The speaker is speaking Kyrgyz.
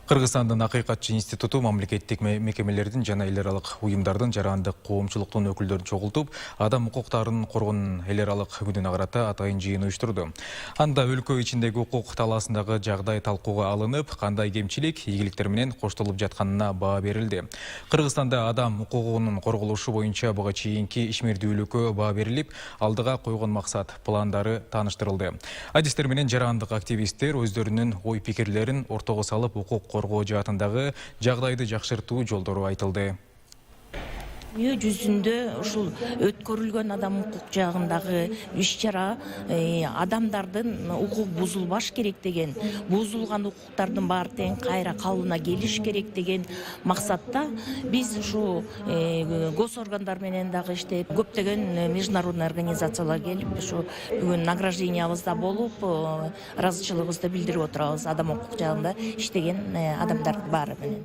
Кыргызстандын Акыйкатчы институту мамлекеттик мекемелердин жана эл аралык уюмдардын жарандык коомчулуктун өкүлдөрүн чогултуп, адам укуктарын коргоонун эл аралык күнүнө карата атайын жыйын уюштурду. Анда өлкө ичиндеги укук талаасындагы жагдай талкууга алынып, кандай кемчилик, ийгиликтер менен коштолуп жатканына баа берилди. Кыргызстанда адам укугунун корголушу боюнча буга чейинки ишмердүүлүккө баа берилип, алдыга койгон максат, пландары тааныштырылды. Адистер менен жарандык активисттер өздөрүнүн ой пикирлерин ортого салып, укук коргоо жаатындагы жагдайды жакшыртуу жолдору айтылды. Дүнүйө жүзүндө ушул өткөрүлгөн адам укук жагындагы иш-чара адамдардын укук бузулбаш керек деген, бузулган укуктардын баары тең кайра калыбына келиш керек деген максатта биз ушу гос органдар менен дагы иштеп, көптөгөн международный организациялар келип, ушу бүгүн награждениябызда болуп, ыраазычылыгыбызды билдирип отурабыз адам укук жагында иштеген адамдардын баары менен.